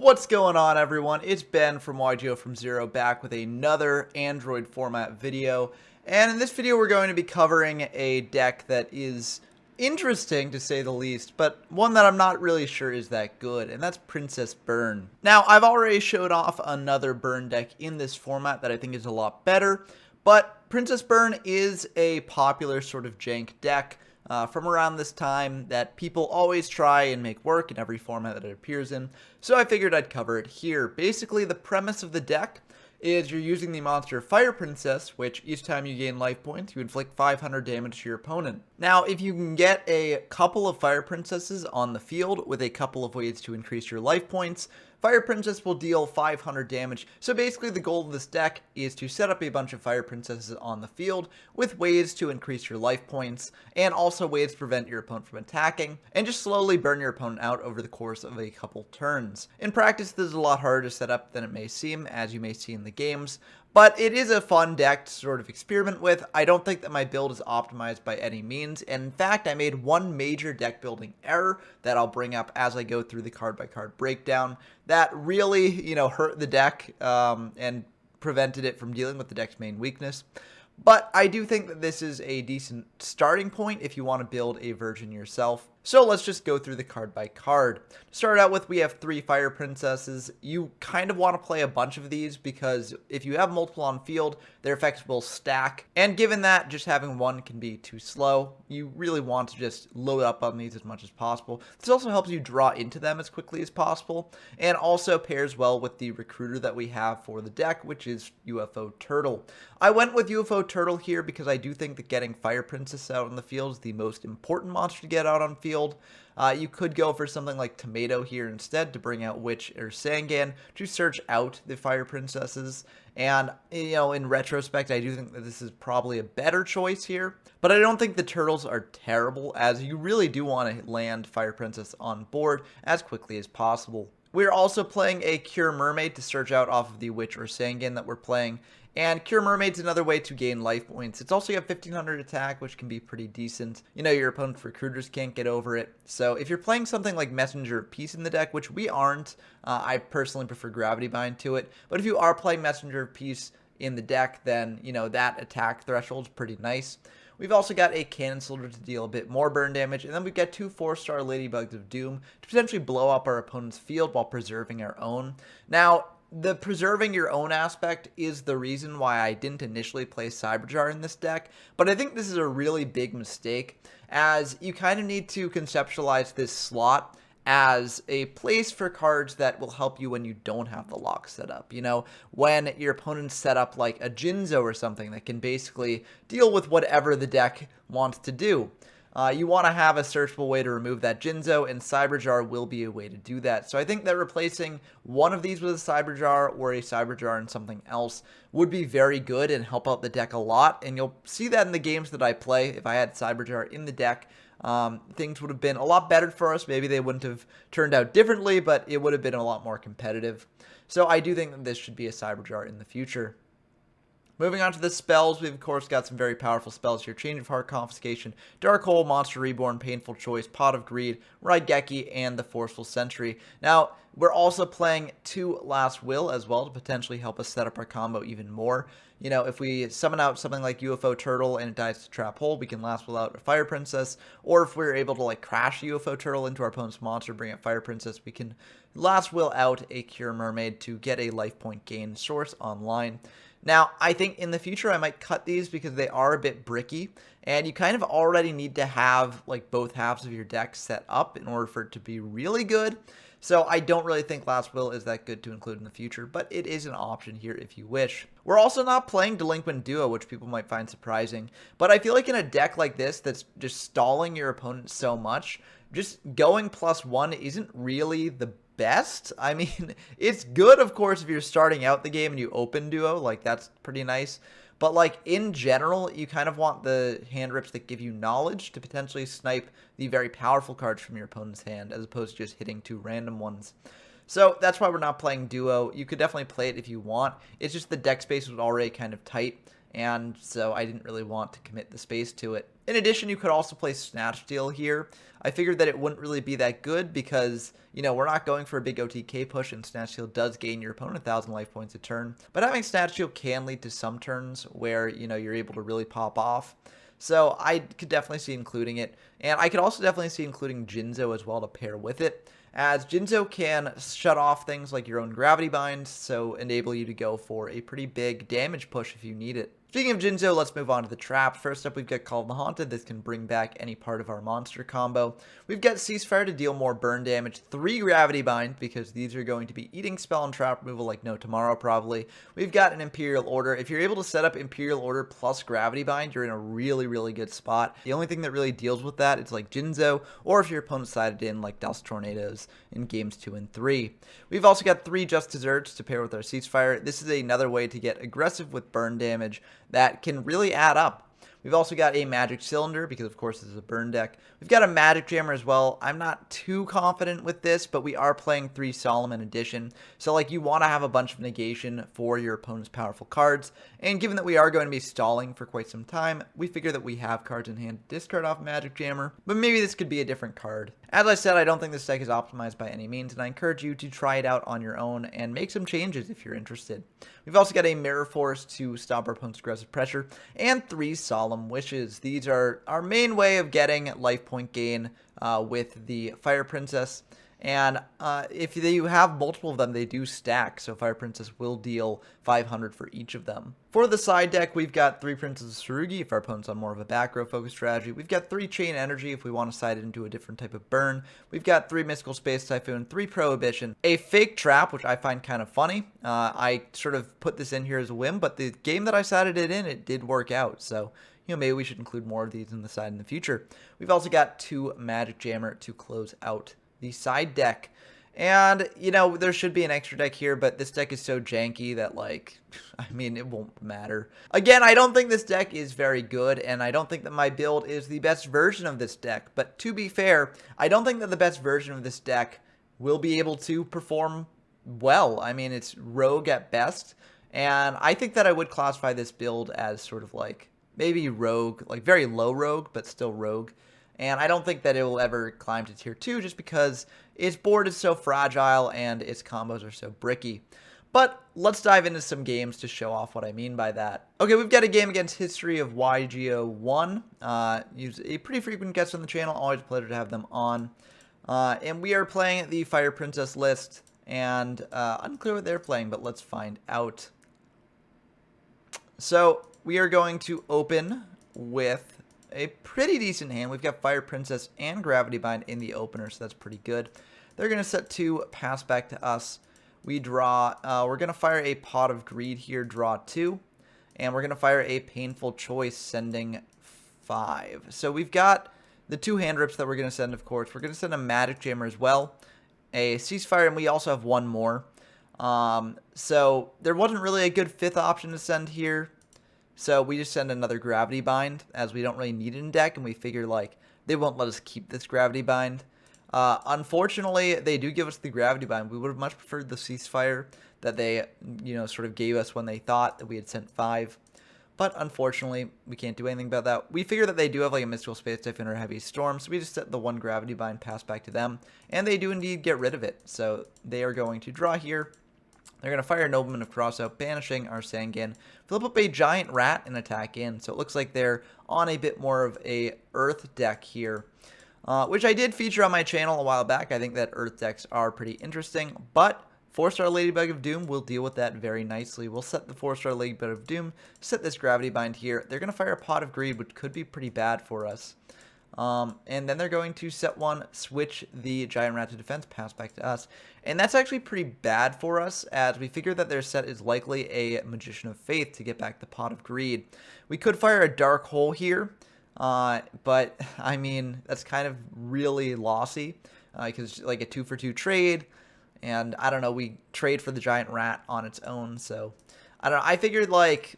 What's going on, everyone? It's Ben from YGO from Zero back with another Android format video. And in this video, we're going to be covering a deck that is interesting, to say the least, but one that I'm not really sure is that good, and that's Princess Burn. Now, I've already showed off another Burn deck in this format that I think is a lot better, but Princess Burn is a popular sort of jank deck from around this time that people always try and make work in every format that it appears in, so I figured I'd cover it here. Basically, the premise of the deck is you're using the monster Fire Princess, which each time you gain life points, you inflict 500 damage to your opponent. Now, if you can get a couple of Fire Princesses on the field with a couple of ways to increase your life points, Fire Princess will deal 500 damage. So basically the goal of this deck is to set up a bunch of Fire Princesses on the field with ways to increase your life points and also ways to prevent your opponent from attacking and just slowly burn your opponent out over the course of a couple turns. In practice, this is a lot harder to set up than it may seem, as you may see in the games, but it is a fun deck to sort of experiment with. I don't think that my build is optimized by any means, and in fact, I made one major deck building error that I'll bring up as I go through the card by card breakdown that really, hurt the deck and prevented it from dealing with the deck's main weakness. But I do think that this is a decent starting point if you want to build a version yourself. So let's just go through the card by card. To start out with, we have 3 Fire Princesses. You kind of want to play a bunch of these because if you have multiple on field, their effects will stack. And given that just having one can be too slow, you really want to just load up on these as much as possible. This also helps you draw into them as quickly as possible, and also pairs well with the recruiter that we have for the deck, which is UFO Turtle. I went with UFO Turtle here because I do think that getting Fire Princess out on the field is the most important monster to get out on field. You could go for something like Tomato here instead to bring out Witch or Sangan to search out the Fire Princesses. And, in retrospect, I do think that this is probably a better choice here. But I don't think the Turtles are terrible, as you really do want to land Fire Princess on board as quickly as possible. We're also playing a Cure Mermaid to search out off of the Witch or Sangan that we're playing. And Cure Mermaid's another way to gain life points. It's also got 1500 attack, which can be pretty decent. Your opponent's recruiters can't get over it. So if you're playing something like Messenger of Peace in the deck, which we aren't, I personally prefer Gravity Bind to it. But if you are playing Messenger of Peace in the deck, then, that attack threshold's pretty nice. We've also got a Cannon Soldier to deal a bit more burn damage, and then we've got 2 4-star Ladybugs of Doom to potentially blow up our opponent's field while preserving our own. Now, the preserving your own aspect is the reason why I didn't initially play Cyberjar in this deck, but I think this is a really big mistake, as you kind of need to conceptualize this slot as a place for cards that will help you when you don't have the lock set up. When your opponent's set up like a Jinzo or something that can basically deal with whatever the deck wants to do. You want to have a searchable way to remove that Jinzo, and Cyberjar will be a way to do that. So I think that replacing one of these with a Cyberjar or a Cyberjar and something else would be very good and help out the deck a lot. And you'll see that in the games that I play. If I had Cyberjar in the deck, things would have been a lot better for us. Maybe they wouldn't have turned out differently, but it would have been a lot more competitive. So I do think that this should be a Cyberjar in the future. Moving on to the spells, we've of course got some very powerful spells here. Change of Heart, Confiscation, Dark Hole, Monster Reborn, Painful Choice, Pot of Greed, Raigeki, and the Forceful Sentry. Now, we're also playing 2 Last Will as well to potentially help us set up our combo even more. If we summon out something like UFO Turtle and it dies to Trap Hole, we can Last Will out a Fire Princess. Or if we're able to crash UFO Turtle into our opponent's monster, bring up Fire Princess, we can Last Will out a Cure Mermaid to get a life point gain source online. Now, I think in the future I might cut these because they are a bit bricky, and you kind of already need to have both halves of your deck set up in order for it to be really good. So I don't really think Last Will is that good to include in the future, but it is an option here if you wish. We're also not playing Delinquent Duo, which people might find surprising, but I feel like in a deck like this that's just stalling your opponent so much, just going +1 isn't really the best. I mean, it's good, of course, if you're starting out the game and you open Duo, that's pretty nice. But in general, you kind of want the hand rips that give you knowledge to potentially snipe the very powerful cards from your opponent's hand, as opposed to just hitting 2 random ones. So that's why we're not playing Duo. You could definitely play it if you want. It's just the deck space was already kind of tight, and so I didn't really want to commit the space to it. In addition, you could also play Snatch Steal here. I figured that it wouldn't really be that good because, you know, we're not going for a big OTK push, and Snatch Steal does gain your opponent 1,000 life points a turn. But having Snatch Steal can lead to some turns where, you know, you're able to really pop off. So I could definitely see including it. And I could also definitely see including Jinzo as well to pair with it, as Jinzo can shut off things like your own Gravity Bind, so enable you to go for a pretty big damage push if you need it. Speaking of Jinzo, let's move on to the trap. First up, we've got Call of the Haunted. This can bring back any part of our monster combo. We've got Ceasefire to deal more burn damage, 3 Gravity Bind, because these are going to be eating spell and trap removal like no tomorrow probably. We've got an Imperial Order. If you're able to set up Imperial Order plus Gravity Bind, you're in a really, really good spot. The only thing that really deals with that is like Jinzo, or if your opponent sided in like Dust Tornadoes in games 2 and 3. We've also got 3 Just Desserts to pair with our Ceasefire. This is another way to get aggressive with burn damage that can really add up. We've also got a Magic Cylinder, because of course this is a burn deck. We've got a Magic Jammer as well. I'm not too confident with this, but we are playing 3 Solemn in addition. So like, you want to have a bunch of negation for your opponent's powerful cards. And given that we are going to be stalling for quite some time, we figure that we have cards in hand to discard off Magic Jammer. But maybe this could be a different card. As I said, I don't think this deck is optimized by any means, and I encourage you to try it out on your own and make some changes if you're interested. We've also got a Mirror Force to stop our opponent's aggressive pressure, and 3 Solemn Wishes. These are our main way of getting life point gain with the Fire Princess. And if you have multiple of them, they do stack, so Fire Princess will deal 500 for each of them. For the side deck, we've got 3 Princess Tsurugi if our opponent's on more of a back row focus strategy. We've got 3 Chain Energy if we want to side it into a different type of burn. We've got 3 Mystical Space Typhoon, 3 Prohibition, a Fake Trap, which I find kind of funny. I sort of put this in here as a whim, but the game that I sided it in, it did work out, so you know, maybe we should include more of these in the side in the future. We've also got 2 Magic Jammer to close out the side deck. And, you know, there should be an extra deck here, but this deck is so janky that, like, I mean, it won't matter. Again, I don't think this deck is very good, and I don't think that my build is the best version of this deck. But to be fair, I don't think that the best version of this deck will be able to perform well. I mean, it's rogue at best, and I think that I would classify this build as sort of like maybe rogue, like very low rogue, but still rogue. And I don't think that it will ever climb to tier 2 just because its board is so fragile and its combos are so bricky. But let's dive into some games to show off what I mean by that. Okay, we've got a game against History of YGO1. Use a pretty frequent guest on the channel. Always a pleasure to have them on. And we are playing the Fire Princess list. And unclear what they're playing, but let's find out. So we are going to open with a pretty decent hand. We've got Fire Princess and Gravity Bind in the opener, so that's pretty good. They're going to set 2, pass back to us. We draw, we're going to fire a Pot of Greed here, draw 2. And we're going to fire a Painful Choice, sending 5. So we've got the 2 hand rips that we're going to send, of course. We're going to send a Magic Jammer as well, a Ceasefire, and we also have 1 more. So there wasn't really a good 5th option to send here. So we just send another Gravity Bind, as we don't really need it in deck, and we figure, like, they won't let us keep this Gravity Bind. Unfortunately, they do give us the Gravity Bind. We would have much preferred the Ceasefire that they, you know, sort of gave us when they thought that we had sent 5. But unfortunately, we can't do anything about that. We figure that they do have, like, a Mystical Space Typhoon or a Heavy Storm, so we just set the 1 Gravity Bind, pass back to them, and they do indeed get rid of it. So they are going to draw here. They're going to fire Nobleman of Crossout, banishing our Sangan. Flip up a Giant Rat and attack in. So it looks like they're on a bit more of a Earth deck here, which I did feature on my channel a while back. I think that Earth decks are pretty interesting, but 4-star Ladybug of Doom will deal with that very nicely. We'll set the 4-star Ladybug of Doom, set this Gravity Bind here. They're going to fire a Pot of Greed, which could be pretty bad for us. And then they're going to set 1, switch the Giant Rat to defense, pass back to us. And that's actually pretty bad for us, as we figure that their set is likely a Magician of Faith to get back the Pot of Greed. We could fire a Dark Hole here, but, I mean, that's kind of really lossy, because, like, a 2-for-2 trade, and, I don't know, we trade for the Giant Rat on its own, so, I don't know, I figured, like,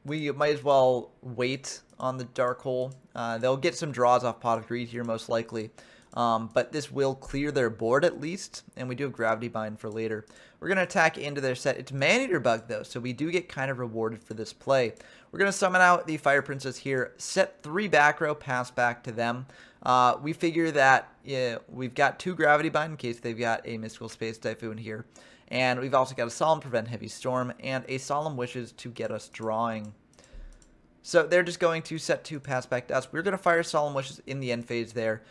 we might as well wait on the Dark Hole. They'll get some draws off Pot of Greed here, most likely. But this will clear their board at least, and we do have Gravity Bind for later. We're going to attack into their set. It's Man-Eater Bug, though, so we do get kind of rewarded for this play. We're going to summon out the Fire Princess here, set 3 back row, pass back to them. We figure that we've got 2 Gravity Bind in case they've got a Mystical Space Typhoon here. And we've also got a Solemn Prevent Heavy Storm and a Solemn Wishes to get us drawing. So they're just going to set 2, pass back to us. We're going to fire Solemn Wishes in the end phase there.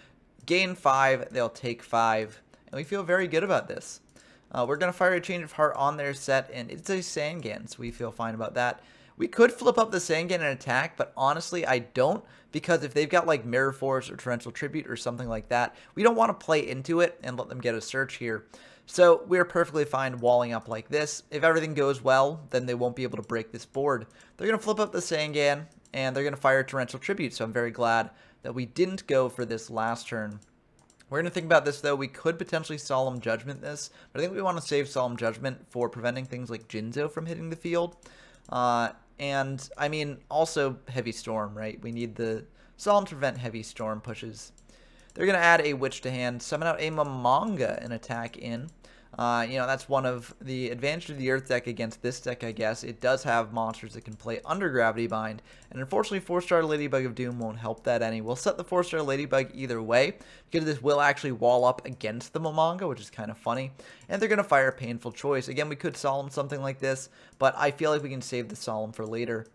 Gain 5, they'll take 5. And we feel very good about this. We're going to fire a Change of Heart on their set, and it's a Sangan, so we feel fine about that. We could flip up the Sangan and attack, but honestly, I don't, because if they've got like Mirror Force or Torrential Tribute or something like that, we don't want to play into it and let them get a search here. So we're perfectly fine walling up like this. If everything goes well, then they won't be able to break this board. They're going to flip up the Sangan, and they're going to fire Torrential Tribute, so I'm very glad that we didn't go for this last turn. We're going to think about this, though. We could potentially Solemn Judgment this, but I think we want to save Solemn Judgment for preventing things like Jinzo from hitting the field. And, I mean, also Heavy Storm, right? We need the Solemn to prevent Heavy Storm pushes. They're going to add a Witch to hand, summon out a Momonga and attack in. You know, that's one of the advantages of the Earth deck against this deck, I guess. It does have monsters that can play under Gravity Bind, and unfortunately 4-star Ladybug of Doom won't help that any. We'll set the 4-star Ladybug either way, because this will actually wall up against the Momonga, which is kind of funny, and they're going to fire Painful Choice. Again, we could Solemn something like this, but I feel like we can save the Solemn for later.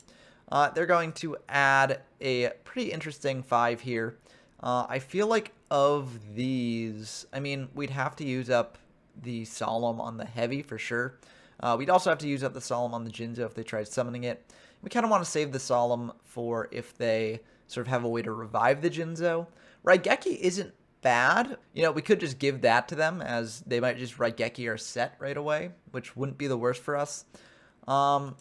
They're going to add a pretty interesting 5 here. I feel like of these, I mean, we'd have to use up the Solemn on the Heavy for sure. We'd also have to use up the Solemn on the Jinzo if they tried summoning it. We kind of want to save the Solemn for if they sort of have a way to revive the Jinzo. Raigeki isn't bad. You know, we could just give that to them, as they might just Raigeki our set right away, which wouldn't be the worst for us. But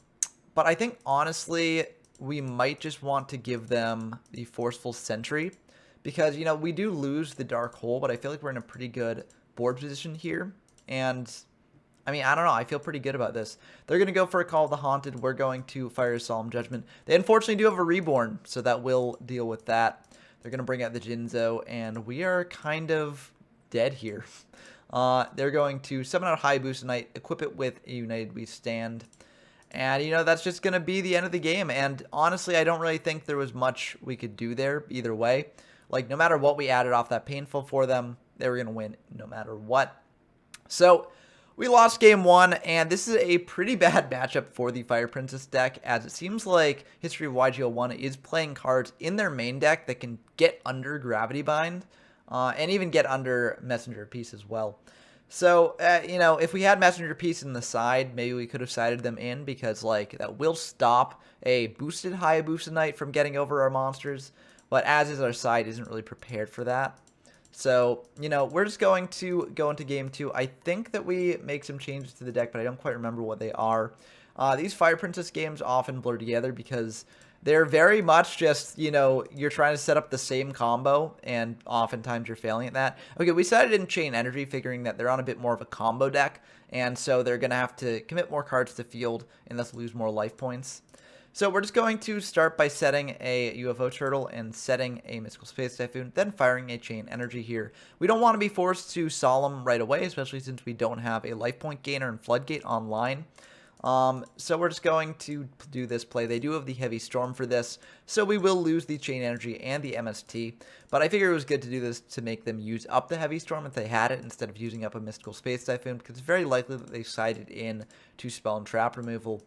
I think, honestly, we might just want to give them the Forceful Sentry, because, you know, we do lose the Dark Hole, but I feel like we're in a pretty good board position here. And, I mean, I don't know. I feel pretty good about this. They're going to go for a Call of the Haunted. We're going to fire Solemn Judgment. They unfortunately do have a Reborn, so that will deal with that. They're going to bring out the Jinzo, and we are kind of dead here. They're going to summon out Hayabusa Knight, equip it with a United We Stand. And, you know, that's just going to be the end of the game. And, honestly, I don't really think there was much we could do there either way. Like, no matter what we added off that Painful for them, they were going to win no matter what. So, we lost game 1, and this is a pretty bad matchup for the Fire Princess deck, as it seems like History of YGO 1 is playing cards in their main deck that can get under Gravity Bind, and even get under Messenger Piece as well. So, you know, if we had Messenger Piece in the side, maybe we could have sided them in, because, like, that will stop a boosted Hayabusa Knight from getting over our monsters, but as is our side isn't really prepared for that. So, you know, we're just going to go into game 2. I think that we make some changes to the deck, but I don't quite remember what they are. These Fire Princess games often blur together because they're very much just, you know, you're trying to set up the same combo, and oftentimes you're failing at that. Okay, we decided in Chain Energy, figuring that they're on a bit more of a combo deck, and so they're going to have to commit more cards to field and thus lose more life points. So we're just going to start by setting a UFO Turtle and setting a Mystical Space Typhoon, then firing a Chain Energy here. We don't want to be forced to Solemn right away, especially since we don't have a life point gainer and Floodgate online. So we're just going to do this play. They do have the Heavy Storm for this, so we will lose the Chain Energy and the MST, but I figured it was good to do this to make them use up the Heavy Storm if they had it, instead of using up a Mystical Space Typhoon, because it's very likely that they sided in to Spell and Trap removal.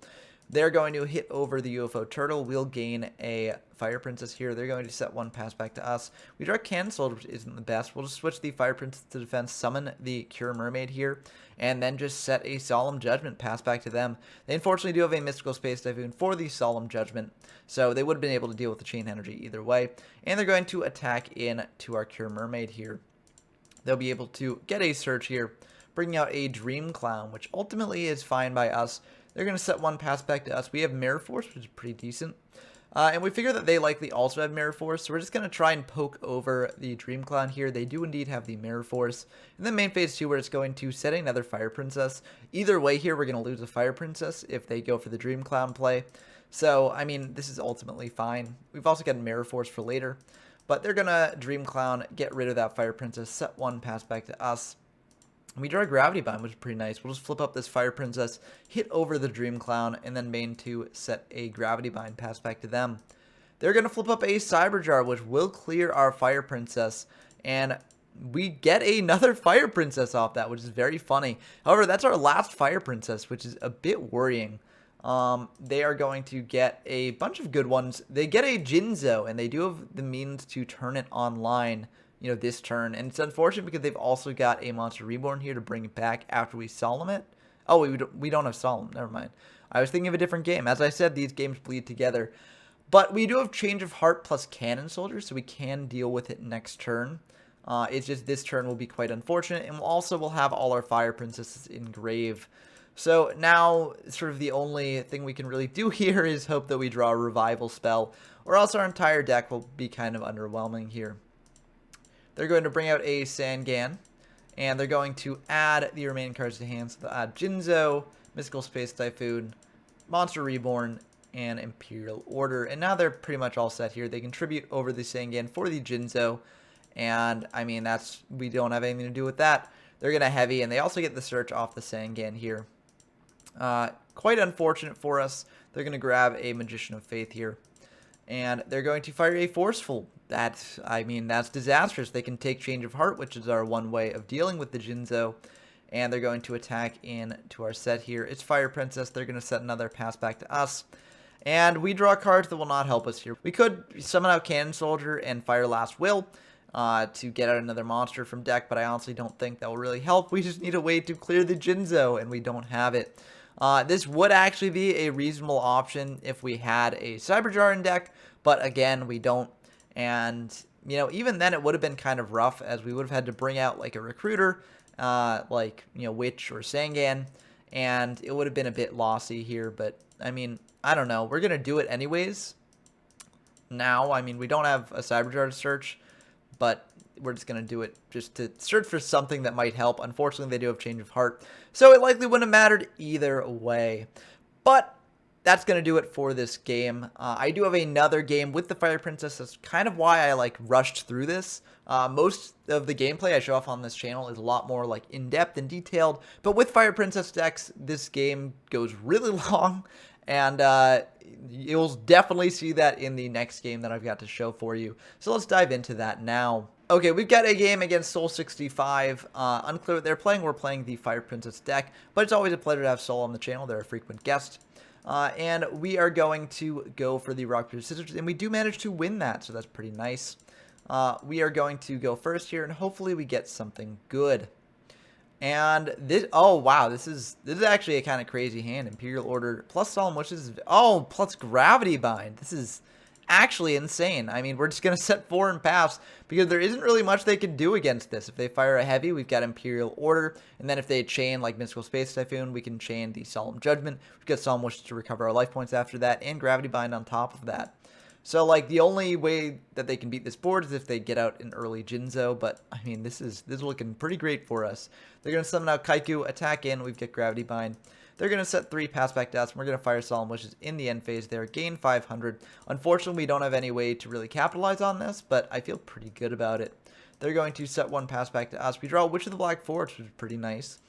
They're going to hit over the UFO Turtle. We'll gain a Fire Princess here. They're going to set 1 pass back to us. We draw Cancelled, which isn't the best. We'll just switch the Fire Princess to defense, summon the Cure Mermaid here, and then just set a Solemn Judgment, pass back to them. They unfortunately do have a Mystical Space Typhoon for the Solemn Judgment, so they would have been able to deal with the Chain Energy either way. And they're going to attack in to our Cure Mermaid here. They'll be able to get a search here, bringing out a Dream Clown, which ultimately is fine by us. They're going to set 1 pass back to us. We have Mirror Force, which is pretty decent. And we figure that they likely also have Mirror Force, so we're just going to try and poke over the Dream Clown here. They do indeed have the Mirror Force. And then main phase 2, we're just going to set another Fire Princess. Either way here, we're going to lose a Fire Princess if they go for the Dream Clown play. So, I mean, this is ultimately fine. We've also got Mirror Force for later. But they're going to Dream Clown, get rid of that Fire Princess, set 1, pass back to us. We draw a Gravity Bind, which is pretty nice. We'll just flip up this Fire Princess, hit over the Dream Clown, and then main 2, set a Gravity Bind, pass back to them. They're going to flip up a Cyber Jar, which will clear our Fire Princess, and we get another Fire Princess off that, which is very funny. However, that's our last Fire Princess, which is a bit worrying. They are going to get a bunch of good ones. They get a Jinzo, and they do have the means to turn it online, you know, this turn. And it's unfortunate because they've also got a Monster Reborn here to bring it back after we Solemn it. Oh, we don't have Solemn. Never mind. I was thinking of a different game. As I said, these games bleed together. But we do have Change of Heart plus Cannon Soldier, so we can deal with it next turn. It's just this turn will be quite unfortunate, and we'll have all our Fire Princesses in grave. So now, sort of the only thing we can really do here is hope that we draw a Revival spell, or else our entire deck will be kind of underwhelming here. They're going to bring out a Sangan, and they're going to add the remaining cards to hand. So they'll add Jinzo, Mystical Space Typhoon, Monster Reborn, and Imperial Order. And now they're pretty much all set here. They contribute over the Sangan for the Jinzo. And, I mean, we don't have anything to do with that. They're going to heavy, and they also get the search off the Sangan here. Quite unfortunate for us. They're going to grab a Magician of Faith here. And they're going to fire a Forceful. That's disastrous. They can take Change of Heart, which is our one way of dealing with the Jinzo. And they're going to attack into our set here. It's Fire Princess. They're going to set another pass back to us. And we draw cards that will not help us here. We could summon out Cannon Soldier and fire Last Will to get out another monster from deck, but I honestly don't think that will really help. We just need a way to clear the Jinzo, and we don't have it. This would actually be a reasonable option if we had a Cyber Jar in deck, but again, we don't. And, you know, even then it would have been kind of rough, as we would have had to bring out like a Recruiter, like, you know, Witch or Sangan, and it would have been a bit lossy here, but I mean, I don't know. We're going to do it anyways. Now, I mean, we don't have a Cyber Jar to search, but we're just going to do it just to search for something that might help. Unfortunately, they do have Change of Heart, so it likely wouldn't have mattered either way. But that's going to do it for this game. I do have another game with the Fire Princess. That's kind of why I like rushed through this. Most of the gameplay I show off on this channel is a lot more like in-depth and detailed, but with Fire Princess decks, this game goes really long, and you'll definitely see that in the next game that I've got to show for you. So let's dive into that now. Okay, we've got a game against Soul65. Unclear what they're playing. We're playing the Fire Princess deck, but it's always a pleasure to have Soul on the channel. They're a frequent guest. And we are going to go for the Rock, Paper, Scissors, and we do manage to win that, so that's pretty nice. We are going to go first here, and hopefully we get something good. And this, oh wow, this is actually a kind of crazy hand. Imperial Order plus Solemn Wishes, plus Gravity Bind. This is actually insane. I mean, we're just gonna set 4 and pass because there isn't really much they can do against this. If they fire a heavy, we've got Imperial Order, and then if they chain like Mystical Space Typhoon, we can chain the Solemn Judgment. We've got Solemn Wishes to recover our life points after that, and Gravity Bind on top of that. So, like, the only way that they can beat this board is if they get out an early Jinzo, but, I mean, this is looking pretty great for us. They're going to summon out Kaiku, attack in, we've got Gravity Bind. They're going to set 3, pass back to us, and we're going to fire Solemn Wishes in the end phase there, gain 500. Unfortunately, we don't have any way to really capitalize on this, but I feel pretty good about it. They're going to set 1, pass back to us. We draw Witch of the Black Forest, which is pretty nice.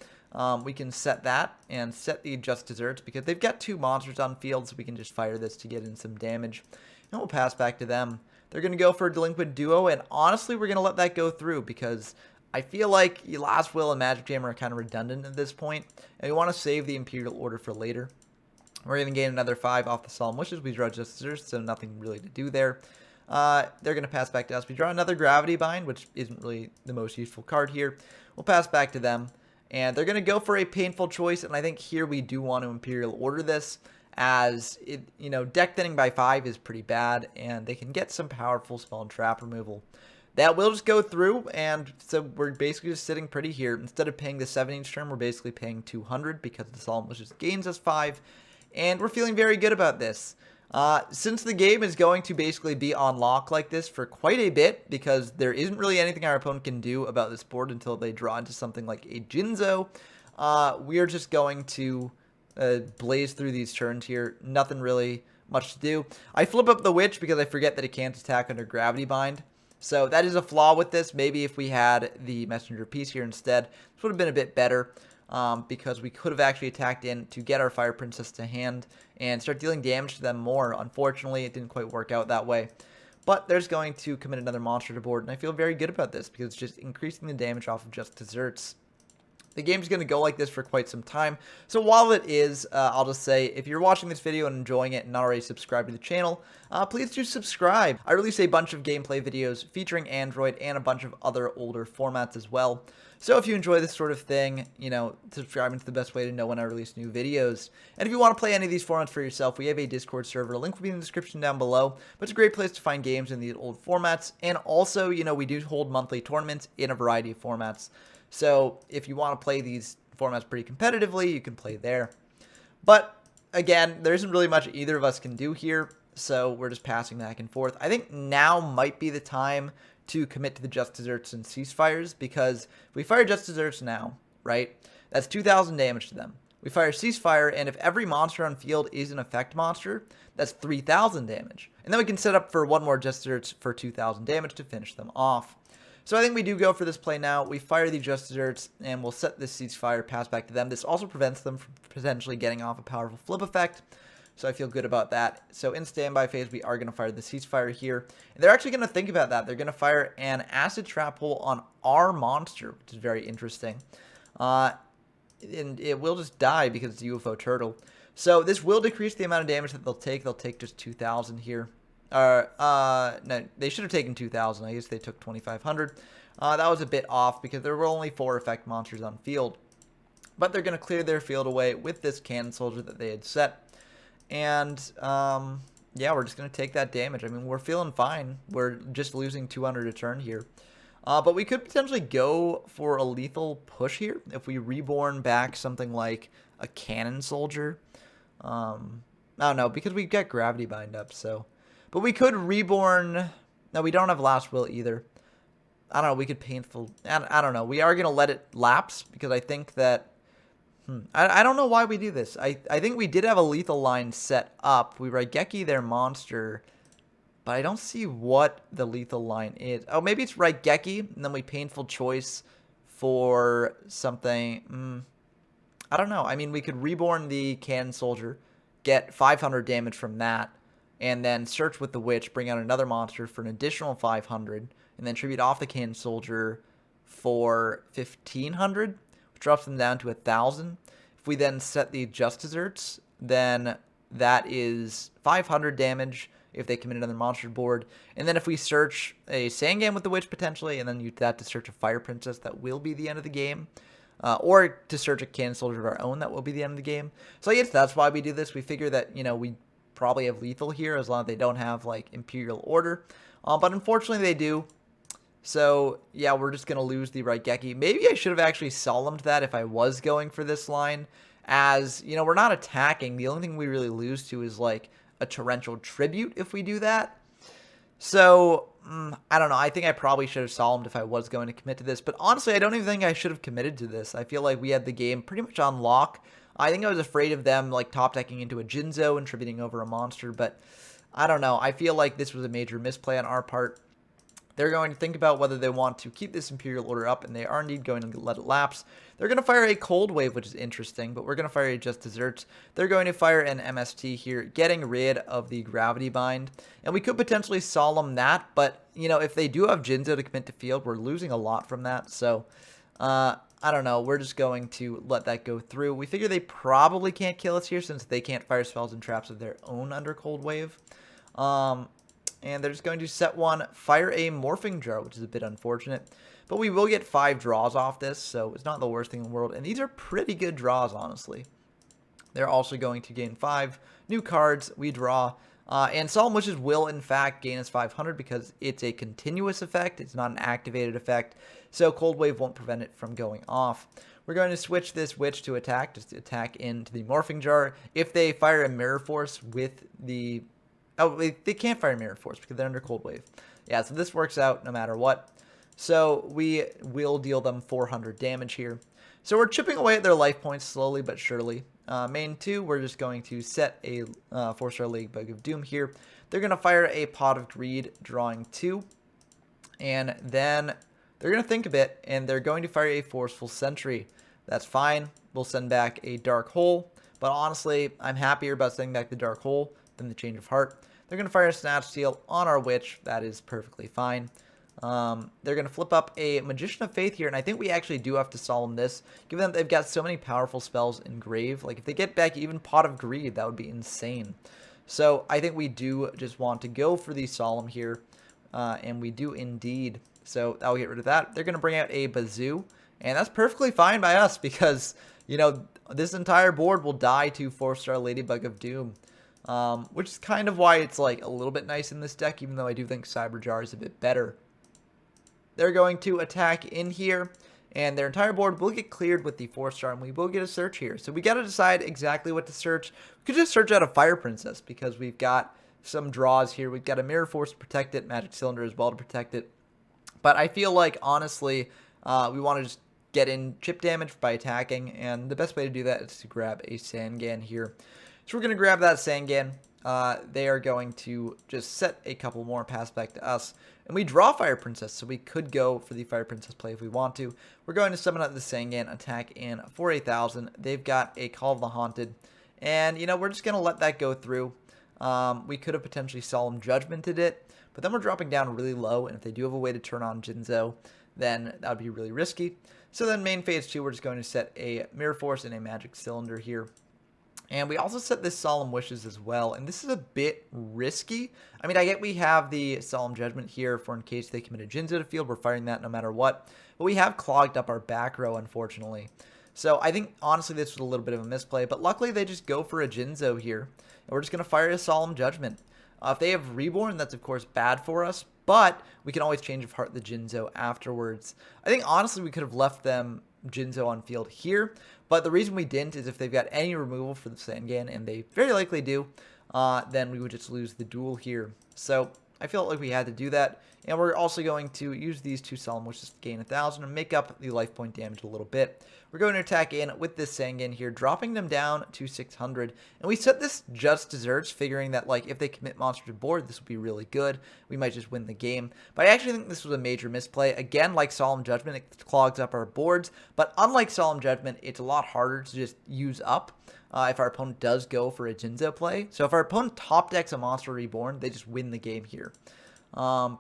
We can set that and set the Just Desserts because they've got 2 monsters on field, so we can just fire this to get in some damage. And we'll pass back to them. They're going to go for a Delinquent Duo, and honestly, we're going to let that go through because I feel like Last Will and Magic Jam are kind of redundant at this point, and we want to save the Imperial Order for later. We're going to gain another 5 off the Solemn Wishes. We draw Just Desserts, so nothing really to do there. They're going to pass back to us. We draw another Gravity Bind, which isn't really the most useful card here. We'll pass back to them, and they're going to go for a Painful Choice, and I think here we do want to Imperial Order this, as it, you know, deck thinning by 5 is pretty bad, and they can get some powerful spell and trap removal. That will just go through, and so we're basically just sitting pretty here. Instead of paying the 7 each turn, we're basically paying 200 because the Solemn Wishes gains us 5, and we're feeling very good about this. Since the game is going to basically be on lock like this for quite a bit, because there isn't really anything our opponent can do about this board until they draw into something like a Jinzo, we are just going to blaze through these turns here. Nothing really much to do. I flip up the Witch because I forget that it can't attack under Gravity Bind. So that is a flaw with this. Maybe if we had the messenger piece here instead, this would have been a bit better. Because we could have actually attacked in to get our Fire Princess to hand and start dealing damage to them more. Unfortunately, it didn't quite work out that way. But there's going to commit another monster to board, and I feel very good about this because it's just increasing the damage off of just desserts. The game's going to go like this for quite some time. So while it is, I'll just say, if you're watching this video and enjoying it and not already subscribed to the channel, please do subscribe. I release a bunch of gameplay videos featuring Android and a bunch of other older formats as well. So if you enjoy this sort of thing, you know, subscribing is the best way to know when I release new videos. And if you want to play any of these formats for yourself, we have a Discord server. A link will be in the description down below. But it's a great place to find games in these old formats. And also, you know, we do hold monthly tournaments in a variety of formats. So if you want to play these formats pretty competitively, you can play there. But again, there isn't really much either of us can do here, so we're just passing back and forth. I think now might be the time to commit to the Just Desserts and Ceasefires, because if we fire Just Desserts now, right, that's 2,000 damage to them. We fire Ceasefire, and if every monster on field is an effect monster, that's 3,000 damage. And then we can set up for one more Just Desserts for 2,000 damage to finish them off. So I think we do go for this play now. We fire the Just Desserts, and we'll set this Ceasefire pass back to them. This also prevents them from potentially getting off a powerful flip effect, so I feel good about that. So in standby phase, we are going to fire the Ceasefire here. And they're actually going to think about that. They're going to fire an Acid Trap Hole on our monster, which is very interesting. And it will just die because it's a UFO turtle. So this will decrease the amount of damage that they'll take. They'll take just 2,000 here. No, they should have taken 2,000. I guess they took 2,500. That was a bit off because there were only 4 effect monsters on field. But they're going to clear their field away with this Cannon Soldier that they had set. And, yeah, we're just going to take that damage. I mean, we're feeling fine. We're just losing 200 a turn here. But we could potentially go for a lethal push here if we reborn back something like a Cannon Soldier. I don't know, because we get Gravity Bind up, so... But we could reborn... No, we don't have Last Will either. I don't know, we could Painful... I don't know. We are going to let it lapse, because I think that... I don't know why we do this. I think we did have a lethal line set up. We Raigeki their monster, but I don't see what the lethal line is. Oh, maybe it's Raigeki, and then we Painful Choice for something... I don't know. I mean, we could reborn the Cannon Soldier, get 500 damage from that, and then search with the Witch, bring out another monster for an additional 500, and then tribute off the Cannon Soldier for 1,500, which drops them down to 1,000. If we then set the Just Desserts, then that is 500 damage if they commit another monster board. And then if we search a Sangam with the Witch potentially, and then use that to search a Fire Princess, that will be the end of the game. Or to search a Cannon Soldier of our own, that will be the end of the game. So I guess that's why we do this. We figure that, you know, we probably have lethal here as long as they don't have, like, Imperial Order. But unfortunately they do. So, yeah, we're just going to lose the Raigeki. Maybe I should have actually solemned that if I was going for this line. As, you know, we're not attacking. The only thing we really lose to is, like, a Torrential Tribute if we do that. So, I don't know. I think I probably should have solemned if I was going to commit to this. But honestly, I don't even think I should have committed to this. I feel like we had the game pretty much on lock. I think I was afraid of them, like, top-decking into a Jinzo and tributing over a monster. But I don't know. I feel like this was a major misplay on our part. They're going to think about whether they want to keep this Imperial Order up, and they are indeed going to let it lapse. They're going to fire a Cold Wave, which is interesting, but we're going to fire a Just Desserts. They're going to fire an MST here, getting rid of the Gravity Bind. And we could potentially solemn that, but, you know, if they do have Jinzo to commit to field, we're losing a lot from that. So, I don't know. We're just going to let that go through. We figure they probably can't kill us here since they can't fire spells and traps of their own under Cold Wave. And they're just going to set one, fire a Morphing Jar, which is a bit unfortunate. But we will get 5 draws off this, so it's not the worst thing in the world. And these are pretty good draws, honestly. They're also going to gain 5 new cards. We draw. And Solemn Wishes will, in fact, gain us 500 because it's a continuous effect. It's not an activated effect. So Cold Wave won't prevent it from going off. We're going to switch this Witch to attack, just to attack into the Morphing Jar. If they fire a Mirror Force with the... Oh, they can't fire Mirror Force because they're under Cold Wave. Yeah, so this works out no matter what. So we will deal them 400 damage here. So we're chipping away at their life points slowly but surely. Main 2, we're just going to set a 4-star Ladybug of Doom here. They're going to fire a Pot of Greed, drawing 2. And then they're going to think a bit, and they're going to fire a Forceful Sentry. That's fine. We'll send back a Dark Hole. But honestly, I'm happier about sending back the Dark Hole than the Change of Heart. They're going to fire a Snatch Steal on our Witch. That is perfectly fine. They're going to flip up a Magician of Faith here, and I think we actually do have to Solemn this, given that they've got so many powerful spells in Grave. Like, if they get back even Pot of Greed, that would be insane. So, I think we do just want to go for the Solemn here, and we do indeed. So, I'll get rid of that. They're going to bring out a Bazoo, and that's perfectly fine by us, because, you know, this entire board will die to 4-star Ladybug of Doom. Which is kind of why it's, like, a little bit nice in this deck, even though I do think Cyberjar is a bit better. They're going to attack in here, and their entire board will get cleared with the 4-star, and we will get a search here. So we got to decide exactly what to search. We could just search out a Fire Princess, because we've got some draws here. We've got a Mirror Force to protect it, Magic Cylinder as well to protect it. But I feel like, honestly, we want to just get in chip damage by attacking, and the best way to do that is to grab a Sangan here. So we're going to grab that Sangan. They are going to just set a couple more, pass back to us. And we draw Fire Princess, so we could go for the Fire Princess play if we want to. We're going to summon out the Sangan, attack in for 8,000. They've got a Call of the Haunted. And, you know, we're just going to let that go through. We could have potentially Solemn Judgmented it, but then we're dropping down really low. And if they do have a way to turn on Jinzo, then that would be really risky. So then main phase 2, we're just going to set a Mirror Force and a Magic Cylinder here. And we also set this Solemn Wishes as well, and this is a bit risky. I mean, I get we have the Solemn Judgment here for in case they commit a Jinzo to field. We're firing that no matter what. But we have clogged up our back row, unfortunately. So I think, honestly, this was a little bit of a misplay, but luckily they just go for a Jinzo here. And we're just going to fire a Solemn Judgment. If they have Reborn, that's, of course, bad for us, but we can always Change of Heart the Jinzo afterwards. I think, honestly, we could have left them Jinzo on field here, but the reason we didn't is if they've got any removal for the Sangan, and they very likely do, then we would just lose the duel here. So I felt like we had to do that, and we're also going to use these 2 Solemn Wishes to gain 1,000 and make up the life point damage a little bit. We're going to attack in with this Sangan here, dropping them down to 600, and we set this just desserts, figuring that, like, if they commit monster to board, this would be really good. We might just win the game, but I actually think this was a major misplay. Again, like Solemn Judgment, it clogs up our boards, but unlike Solemn Judgment, it's a lot harder to just use up if our opponent does go for a Jinzo play. So if our opponent top decks a Monster Reborn, they just win the game here,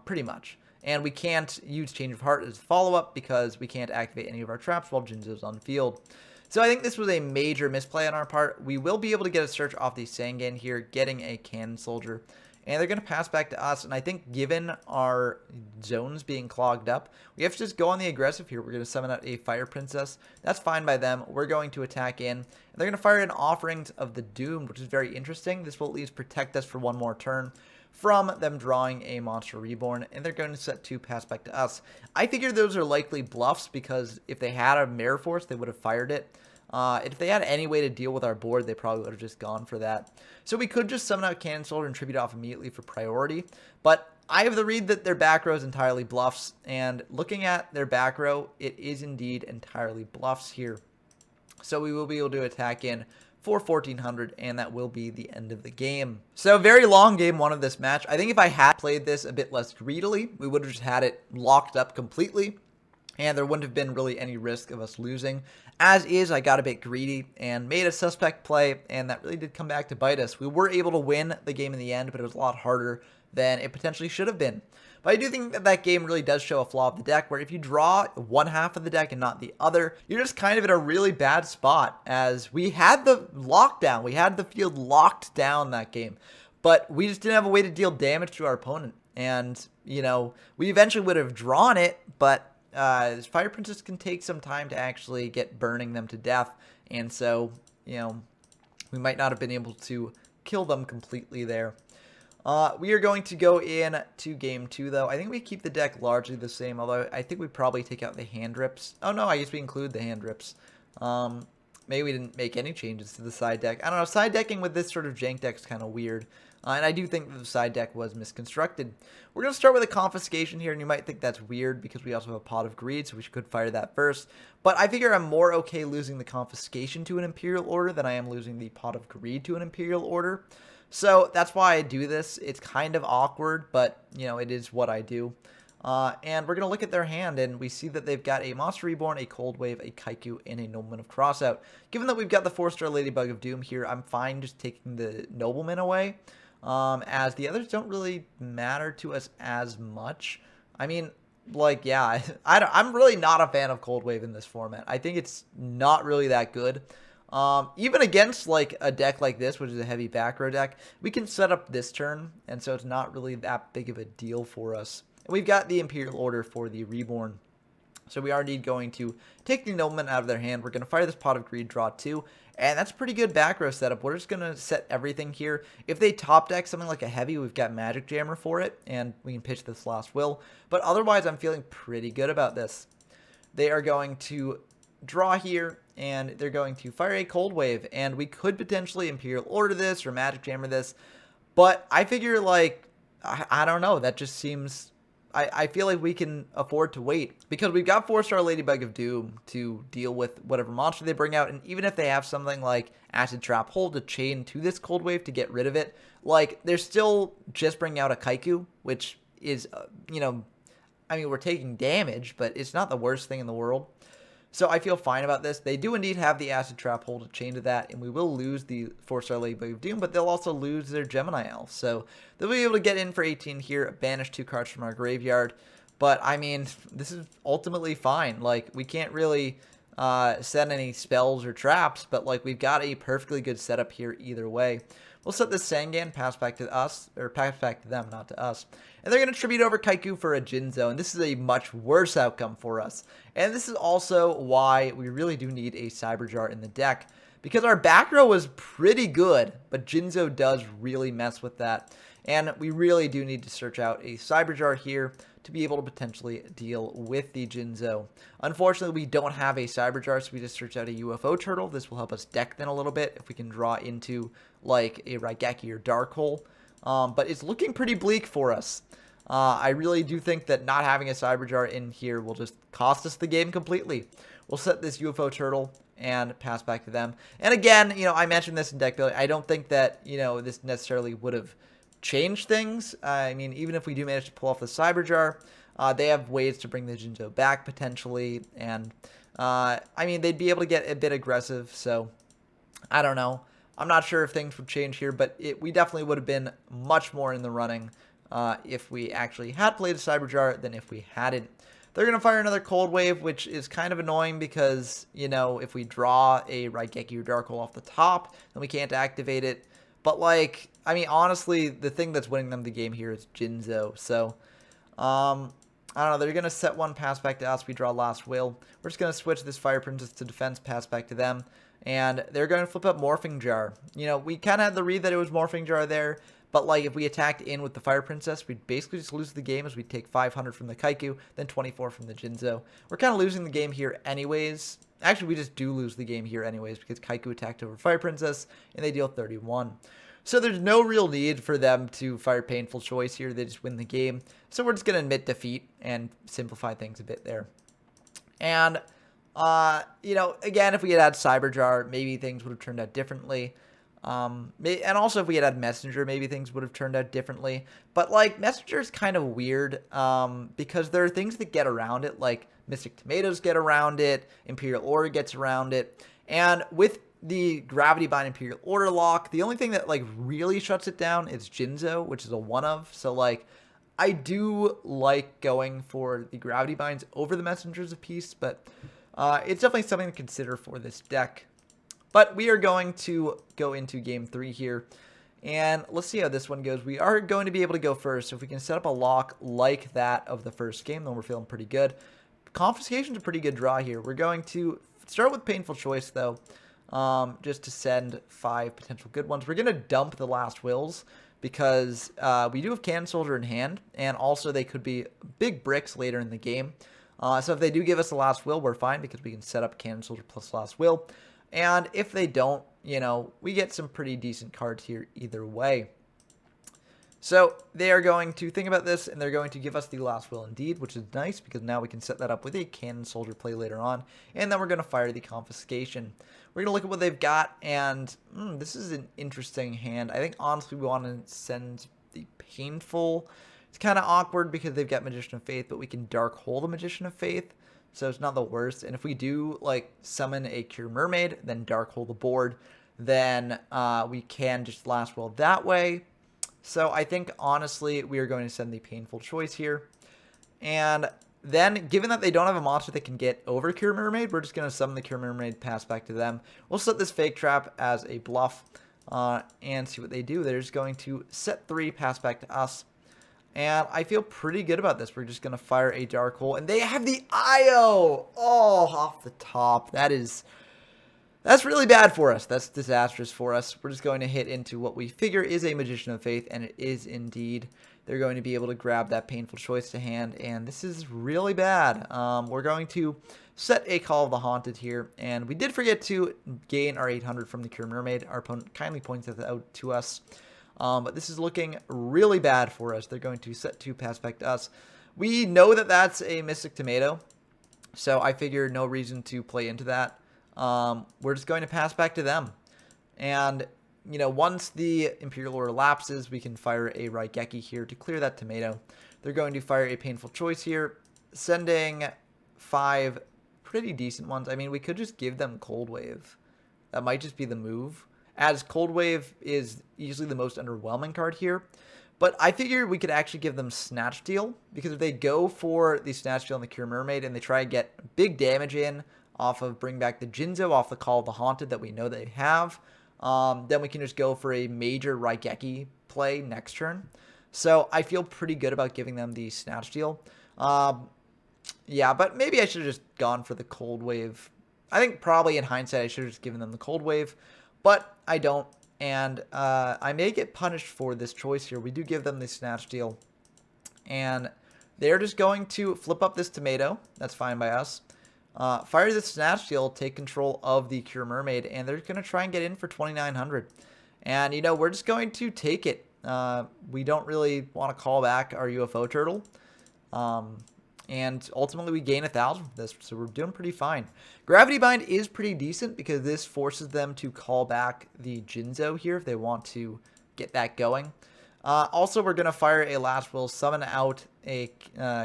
pretty much. And we can't use Change of Heart as follow-up because we can't activate any of our traps while Jinzo's on field. So I think this was a major misplay on our part. We will be able to get a search off the Sangan here, getting a Cannon Soldier. And they're going to pass back to us. And I think given our zones being clogged up, we have to just go on the aggressive here. We're going to summon out a Fire Princess. That's fine by them. We're going to attack in. And they're going to fire an Offerings of the Doomed, which is very interesting. This will at least protect us for one more turn from them drawing a Monster Reborn, and they're going to set 2 pass back to us. I figure those are likely bluffs because if they had a Mirror Force, they would have fired it. If they had any way to deal with our board, they probably would have just gone for that. So we could just summon out Cannon Soldier and tribute off immediately for priority, but I have the read that their back row is entirely bluffs, and looking at their back row, it is indeed entirely bluffs here. So we will be able to attack in for 1,400, and that will be the end of the game. So very long game 1 of this match. I think if I had played this a bit less greedily, we would have just had it locked up completely, and there wouldn't have been really any risk of us losing. As is, I got a bit greedy and made a suspect play, and that really did come back to bite us. We were able to win the game in the end, but it was a lot harder than it potentially should have been. But I do think that that game really does show a flaw of the deck, where if you draw one half of the deck and not the other, you're just kind of in a really bad spot, as we had the lockdown. We had the field locked down that game, but we just didn't have a way to deal damage to our opponent. And, you know, we eventually would have drawn it, but Fire Princess can take some time to actually get burning them to death. And so, you know, we might not have been able to kill them completely there. We are going to go in to game 2, though. I think we keep the deck largely the same, although I think we probably take out the hand rips. Oh, no, I guess we include the hand rips. Maybe we didn't make any changes to the side deck. I don't know, side decking with this sort of jank deck is kind of weird. And I do think that the side deck was misconstructed. We're going to start with a Confiscation here, and you might think that's weird because we also have a Pot of Greed, so we could fire that first. But I figure I'm more okay losing the Confiscation to an Imperial Order than I am losing the Pot of Greed to an Imperial Order. So that's why I do this. It's kind of awkward, but, you know, it is what I do. And we're going to look at their hand, and we see that they've got a Monster Reborn, a Cold Wave, a Kaiku, and a Nobleman of Crossout. Given that we've got the 4-star Ladybug of Doom here, I'm fine just taking the Nobleman away, as the others don't really matter to us as much. I mean, like, yeah, I'm really not a fan of Cold Wave in this format. I think it's not really that good. Even against, like, a deck like this, which is a heavy back row deck, we can set up this turn, and so it's not really that big of a deal for us. And we've got the Imperial Order for the Reborn. So we are indeed going to take the Nobleman out of their hand. We're going to fire this Pot of Greed, draw 2. And that's pretty good back row setup. We're just going to set everything here. If they top deck something like a heavy, we've got Magic Jammer for it. And we can pitch this Last Will. But otherwise, I'm feeling pretty good about this. They are going to draw here. And they're going to fire a Cold Wave. And we could potentially Imperial Order this or Magic Jammer this. But I figure, like, I don't know. That just seems... I feel like we can afford to wait because we've got 4-star Ladybug of Doom to deal with whatever monster they bring out. And even if they have something like Acid Trap Hold to chain to this Cold Wave to get rid of it, like they're still just bringing out a Kaiku, which is, you know, I mean, we're taking damage, but it's not the worst thing in the world. So I feel fine about this. They do indeed have the Acid Trap Hold to chain to that, and we will lose the 4-star Ladybug of Doom, but they'll also lose their Gemini Elf. So they'll be able to get in for 18 here, banish 2 cards from our graveyard. But, I mean, this is ultimately fine. Like, we can't really set any spells or traps, but, like, we've got a perfectly good setup here either way. We'll set this Sangan, pass back to us, or pass back to them, not to us. And they're going to tribute over Kaiku for a Jinzo, and this is a much worse outcome for us. And this is also why we really do need a Cyberjar in the deck, because our back row was pretty good, but Jinzo does really mess with that. And we really do need to search out a Cyberjar here to be able to potentially deal with the Jinzo. Unfortunately, we don't have a Cyberjar, so we just search out a UFO Turtle. This will help us deck then a little bit if we can draw into, like, a Raigeki or Dark Hole. But it's looking pretty bleak for us. I really do think that not having a Cyberjar in here will just cost us the game completely. We'll set this UFO Turtle and pass back to them. And again, you know, I mentioned this in deck building. I don't think that, you know, this necessarily would have change things. I mean, even if we do manage to pull off the Cyberjar, they have ways to bring the Jinzo back potentially, and I mean, they'd be able to get a bit aggressive, so I don't know. I'm not sure if things would change here, but we definitely would have been much more in the running if we actually had played a Cyberjar than if we hadn't. They're going to fire another Cold Wave, which is kind of annoying because, you know, if we draw a Raigeki or Dark Hole off the top, then we can't activate it. But, like, I mean, honestly, the thing that's winning them the game here is Jinzo. So, I don't know. They're going to set one, pass back to us. We draw Last Will. We're just going to switch this Fire Princess to defense, pass back to them. And they're going to flip up Morphing Jar. You know, we kind of had the read that it was Morphing Jar there. But, like, if we attacked in with the Fire Princess, we'd basically just lose the game as we'd take 500 from the Kaiku, then 24 from the Jinzo. We're kind of losing the game here anyways. Actually, we just do lose the game here anyways because Kaiku attacked over Fire Princess, and they deal 31. So there's no real need for them to fire Painful Choice here. They just win the game. So we're just going to admit defeat and simplify things a bit there. And, you know, again, if we had Cyberjar, maybe things would have turned out differently. And also if we had Messenger, maybe things would have turned out differently. But, like, Messenger is kind of weird because there are things that get around it, like Mystic Tomatoes get around it, Imperial Order gets around it. And with the Gravity Bind Imperial Order lock, the only thing that, like, really shuts it down is Jinzo, which is a one-of. So, like, I do like going for the Gravity Binds over the Messengers of Peace, but it's definitely something to consider for this deck. But we are going to go into game 3 here, and let's see how this one goes. We are going to be able to go first. So if we can set up a lock like that of the first game, then we're feeling pretty good. Confiscation's a pretty good draw here. We're going to start with Painful Choice, though, just to send 5 potential good ones. We're going to dump the Last Wills because we do have Cannon Soldier in hand, and also they could be big bricks later in the game. So if they do give us the Last Will, we're fine because we can set up Cannon Soldier plus Last Will. And if they don't, you know, we get some pretty decent cards here either way. So they are going to think about this, and they're going to give us the Last Will indeed, which is nice because now we can set that up with a Cannon Soldier play later on. And then we're going to fire the Confiscation. We're going to look at what they've got, and this is an interesting hand. I think, honestly, we want to send the Painful It's kind of awkward because they've got Magician of Faith, but we can Dark Hole the Magician of Faith, so it's not the worst. And if we do like summon a Cure Mermaid, then Dark Hole the board, then we can just Last Will that way. So I think honestly we are going to send the Painful Choice here. And then, given that they don't have a monster that can get over Cure Mermaid, we're just going to summon the Cure Mermaid, pass back to them. We'll set this Fake Trap as a bluff and see what they do. They're just going to set 3, pass back to us. And I feel pretty good about this. We're just going to fire a Dark Hole. And they have the IO! Oh, off the top. That's really bad for us. That's disastrous for us. We're just going to hit into what we figure is a Magician of Faith, and it is indeed. They're going to be able to grab that Painful Choice to hand, and this is really bad. We're going to set a Call of the Haunted here, and we did forget to gain our 800 from the Cure Mermaid. Our opponent kindly points that out to us, but this is looking really bad for us. They're going to set 2, pass back to us. We know that that's a Mystic Tomato, so I figure no reason to play into that. We're just going to pass back to them. And, you know, once the Imperial Order lapses, we can fire a Raigeki here to clear that tomato. They're going to fire a Painful Choice here, sending 5 pretty decent ones. I mean, we could just give them Cold Wave. That might just be the move, as Cold Wave is easily the most underwhelming card here. But I figure we could actually give them Snatch Steal, because if they go for the Snatch Steal on the Cure Mermaid and they try to get big damage in off of Bring Back the Jinzo, off the Call of the Haunted that we know they have, then we can just go for a major Raigeki play next turn. So I feel pretty good about giving them the Snatch Steal. Yeah, but maybe I should have just gone for the Cold Wave. I think probably in hindsight I should have just given them the Cold Wave, but I don't. And I may get punished for this choice here. We do give them the Snatch Steal, and they're just going to flip up this tomato. That's fine by us. Fire the Snatch Steal, take control of the Cure Mermaid, and they're going to try and get in for 2,900. And, you know, we're just going to take it. We don't really want to call back our UFO turtle. And ultimately we gain 1,000 from this, so we're doing pretty fine. Gravity Bind is pretty decent because this forces them to call back the Jinzo here if they want to get that going. Also, we're going to fire a Last Will, summon out a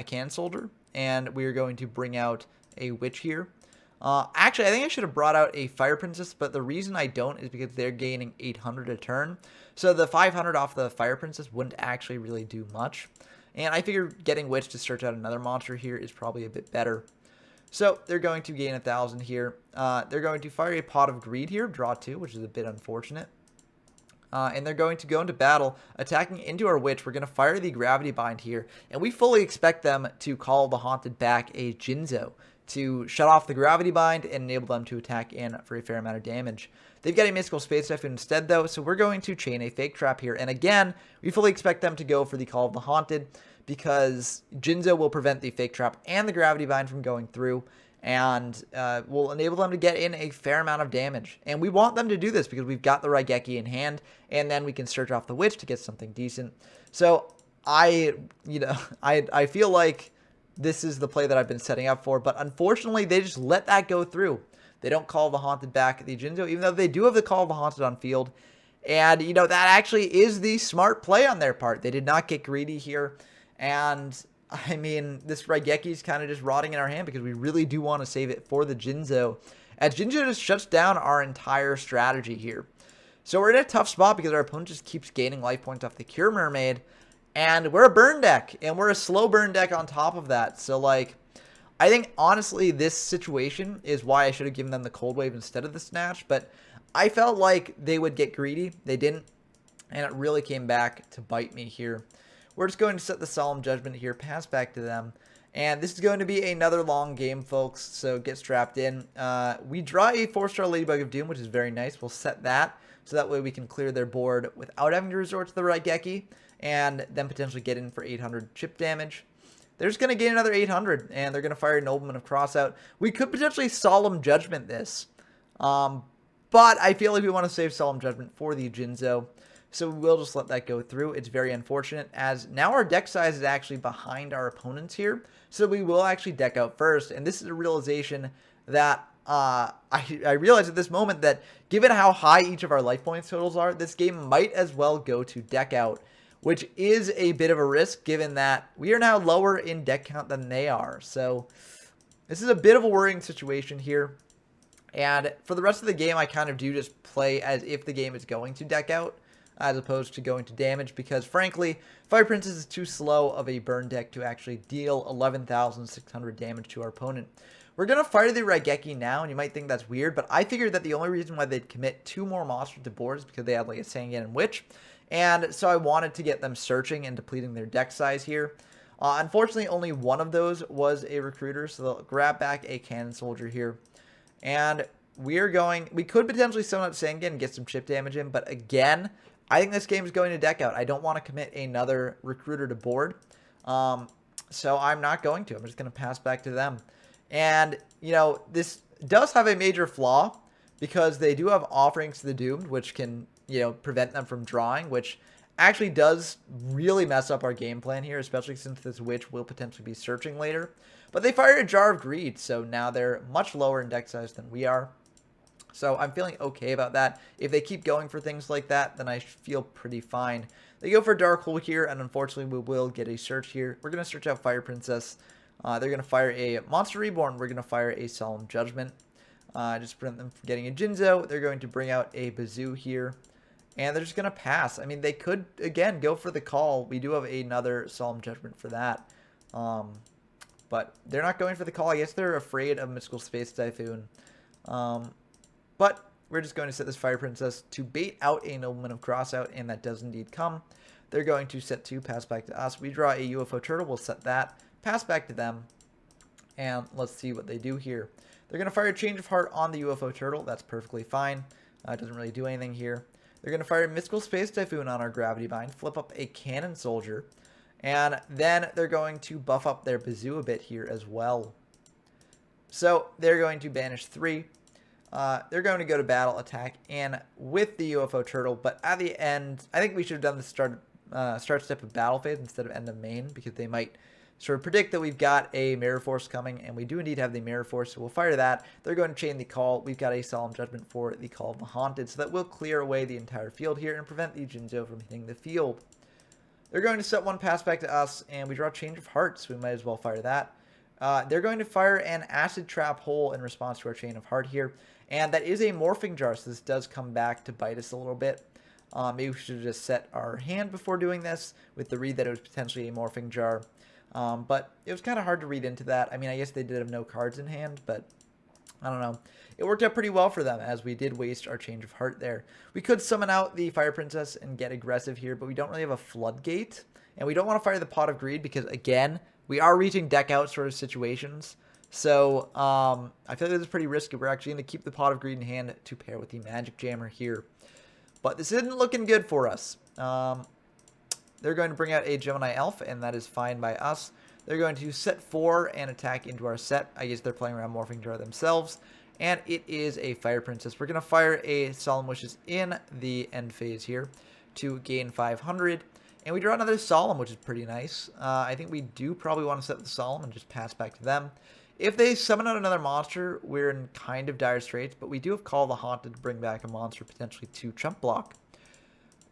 Can Soldier, and we are going to bring out a Witch here. Actually, I think I should have brought out a Fire Princess, but the reason I don't is because they're gaining 800 a turn. So the 500 off the Fire Princess wouldn't actually really do much. And I figure getting Witch to search out another monster here is probably a bit better. So they're going to gain 1,000 here. They're going to fire a Pot of Greed here, draw 2, which is a bit unfortunate. And they're going to go into battle, attacking into our Witch. We're going to fire the Gravity Bind here, and we fully expect them to call the Haunted back a Jinzo to shut off the Gravity Bind and enable them to attack in for a fair amount of damage. They've got a Mystical Space Typhoon instead, though, so we're going to chain a Fake Trap here. And again, we fully expect them to go for the Call of the Haunted, because Jinzo will prevent the Fake Trap and the Gravity Bind from going through, and will enable them to get in a fair amount of damage. And we want them to do this because we've got the Raigeki in hand, and then we can search off the Witch to get something decent. So I feel like this is the play that I've been setting up for, but unfortunately they just let that go through. They don't call the Haunted back at the Jinzo, even though they do have the Call of the Haunted on field. And, you know, that actually is the smart play on their part. They did not get greedy here. And, I mean, this Raigeki is kind of just rotting in our hand because we really do want to save it for the Jinzo, as Jinzo just shuts down our entire strategy here. So we're in a tough spot because our opponent just keeps gaining life points off the Cure Mermaid, and we're a burn deck, and we're a slow burn deck on top of that. So, like, I think, honestly, this situation is why I should have given them the Cold Wave instead of the Snatch, but I felt like they would get greedy. They didn't, and it really came back to bite me here. We're just going to set the Solemn Judgment here, pass back to them. And this is going to be another long game, folks, so get strapped in. We draw a 4-star Ladybug of Doom, which is very nice. We'll set that, so that way we can clear their board without having to resort to the Raigeki, and then potentially get in for 800 chip damage. They're just going to gain another 800, and they're going to fire a Nobleman of Crossout. We could potentially Solemn Judgment this, but I feel like we want to save Solemn Judgment for the Jinzo. So we'll just let that go through. It's very unfortunate, as now our deck size is actually behind our opponents here. So we will actually deck out first. And this is a realization that I realize at this moment that given how high each of our life points totals are, this game might as well go to deck out. which is a bit of a risk given that we are now lower in deck count than they are. So this is a bit of a worrying situation here. And for the rest of the game, I kind of do just play as if the game is going to deck out, as opposed to going to damage, because frankly, Fire Princess is too slow of a burn deck to actually deal 11,600 damage to our opponent. We're going to fire the Raigeki now, and you might think that's weird, but I figured that the only reason why they'd commit 2 more monsters to board is because they had like a Sangan and Witch, and so I wanted to get them searching and depleting their deck size here. Unfortunately, only one of those was a Recruiter, so they'll grab back a Cannon Soldier here. And we could potentially summon out Sangan and get some chip damage in, but again, I think this game is going to deck out. I don't want to commit another Recruiter to board, so I'm not going to. I'm just going to pass back to them. And, you know, this does have a major flaw, because they do have Offerings to the Doomed, which can, you know, prevent them from drawing, which actually does really mess up our game plan here, especially since this Witch will potentially be searching later. But they fired a Jar of Greed, so now they're much lower in deck size than we are. So I'm feeling okay about that. If they keep going for things like that, then I feel pretty fine. They go for Dark Hole here, and unfortunately we will get a search here. We're going to search out Fire Princess. They're going to fire a Monster Reborn. We're going to fire a Solemn Judgment. Just prevent them from getting a Jinzo. They're going to bring out a Bazoo here. And they're just going to pass. I mean, they could, again, go for the call. We do have another Solemn Judgment for that. But they're not going for the call. I guess they're afraid of Mystical Space Typhoon. But we're just going to set this Fire Princess to bait out a Nobleman of Crossout, and that does indeed come. They're going to set 2, pass back to us. We draw a UFO Turtle. We'll set that, pass back to them, and let's see what they do here. They're going to fire a Change of Heart on the UFO Turtle. That's perfectly fine. It doesn't really do anything here. They're going to fire a Mystical Space Typhoon on our Gravity Bind, flip up a Cannon Soldier, and then they're going to buff up their Bazoo a bit here as well. So they're going to banish 3. They're going to go to battle, attack, and with the UFO Turtle, but at the end, I think we should have done the start step of battle phase instead of end of main, because they might sort of predict that we've got a Mirror Force coming, and we do indeed have the Mirror Force, so we'll fire that. They're going to chain the call. We've got a Solemn Judgment for the Call of the Haunted, so that will clear away the entire field here and prevent the Jinzo from hitting the field. They're going to set 1 pass back to us, and we draw Change of Hearts, so we might as well fire that. They're going to fire an Acid Trap Hole in response to our Chain of Heart here, and that is a Morphing Jar, so this does come back to bite us a little bit. Maybe we should have just set our hand before doing this with the read that it was potentially a Morphing Jar. But it was kind of hard to read into that. I mean, I guess they did have no cards in hand, but I don't know. It worked out pretty well for them, as we did waste our Change of Heart there. We could summon out the Fire Princess and get aggressive here, but we don't really have a Floodgate. And we don't want to fire the Pot of Greed because, again, we are reaching deck out sort of situations. So I feel like this is pretty risky. We're actually going to keep the Pot of Greed in hand to pair with the Magic Jammer here. But this isn't looking good for us. They're going to bring out a Gemini Elf, and that is fine by us. They're going to set 4 and attack into our set. I guess they're playing around Morphing Jar themselves. And it is a Fire Princess. We're going to fire a Solemn Wishes in the end phase here to gain 500. And we draw another Solemn, which is pretty nice. I think we do probably want to set the Solemn and just pass back to them. If they summon out another monster, we're in kind of dire straits, but we do have Call of the Haunted to bring back a monster potentially to chump block.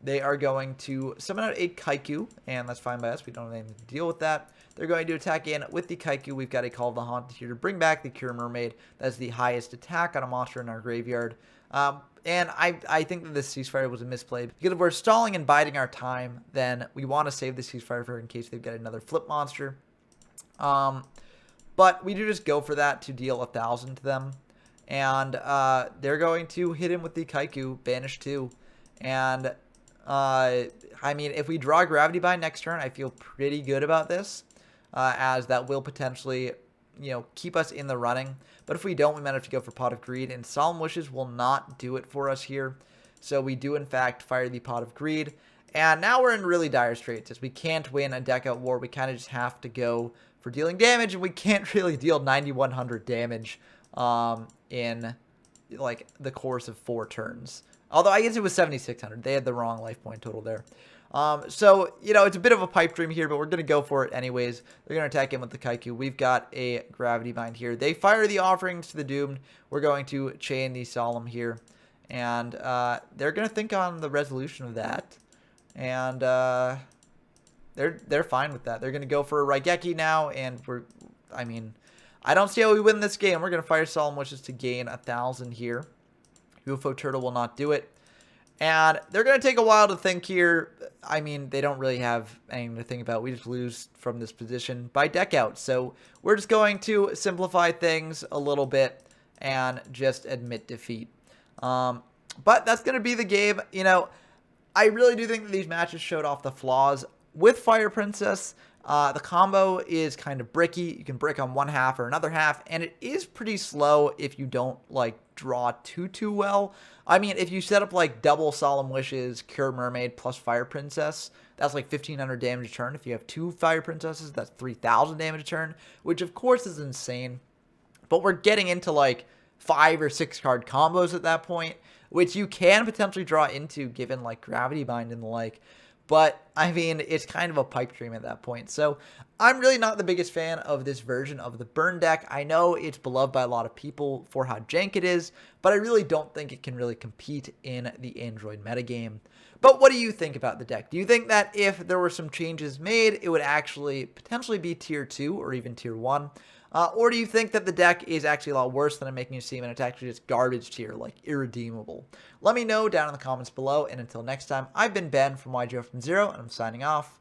They are going to summon out a Kaiku, and that's fine by us. We don't have anything to deal with that. They're going to attack in with the Kaiku. We've got a Call of the Haunted here to bring back the Cure Mermaid. That's the highest attack on a monster in our graveyard. And I think that this ceasefire was a misplay. Because if we're stalling and biding our time, then we want to save the ceasefire for in case they've got another flip monster. But we do just go for that to deal 1,000 to them. And they're going to hit him with the Kaiku, banish 2. And I mean, if we draw Gravity Bind next turn, I feel pretty good about this. As that will potentially, you know, keep us in the running. But if we don't, we might have to go for Pot of Greed. And Solemn Wishes will not do it for us here. So we do, in fact, fire the Pot of Greed. And now we're in really dire straits. As we can't win a deck out war, we kind of just have to go for dealing damage. And we can't really deal 9,100 damage in, like, the course of 4 turns. Although I guess it was 7,600. They had the wrong life point total there. So, you know, it's a bit of a pipe dream here, but we're going to go for it anyways. They're going to attack in with the Kaiku. We've got a Gravity Bind here. They fire the Offerings to the Doomed. We're going to chain the Solemn here. And they're going to think on the resolution of that. And they're fine with that. They're going to go for a Raigeki now, and I mean, I don't see how we win this game. We're going to fire Solemn Wishes to gain 1,000 here. UFO Turtle will not do it. And they're going to take a while to think here. I mean, they don't really have anything to think about. We just lose from this position by deck out. So we're just going to simplify things a little bit and just admit defeat. But that's going to be the game. You know, I really do think that these matches showed off the flaws. With Fire Princess, the combo is kind of bricky. You can brick on one half or another half, and it is pretty slow if you don't, like, draw too well. I mean, if you set up, like, double Solemn Wishes, Cure Mermaid, plus Fire Princess, that's like 1,500 damage a turn. If you have 2 Fire Princesses, that's 3,000 damage a turn, which, of course, is insane. But we're getting into, like, 5 or 6 card combos at that point, which you can potentially draw into given, like, Gravity Bind and the like. But, I mean, it's kind of a pipe dream at that point. So, I'm really not the biggest fan of this version of the burn deck. I know it's beloved by a lot of people for how jank it is, but I really don't think it can really compete in the Android metagame. But what do you think about the deck? Do you think that if there were some changes made, it would actually potentially be tier 2 or even tier 1? Or do you think that the deck is actually a lot worse than I'm making you seem and it's actually just garbage tier, like irredeemable? Let me know down in the comments below, and until next time, I've been Ben from YGO from Zero, and I'm signing off.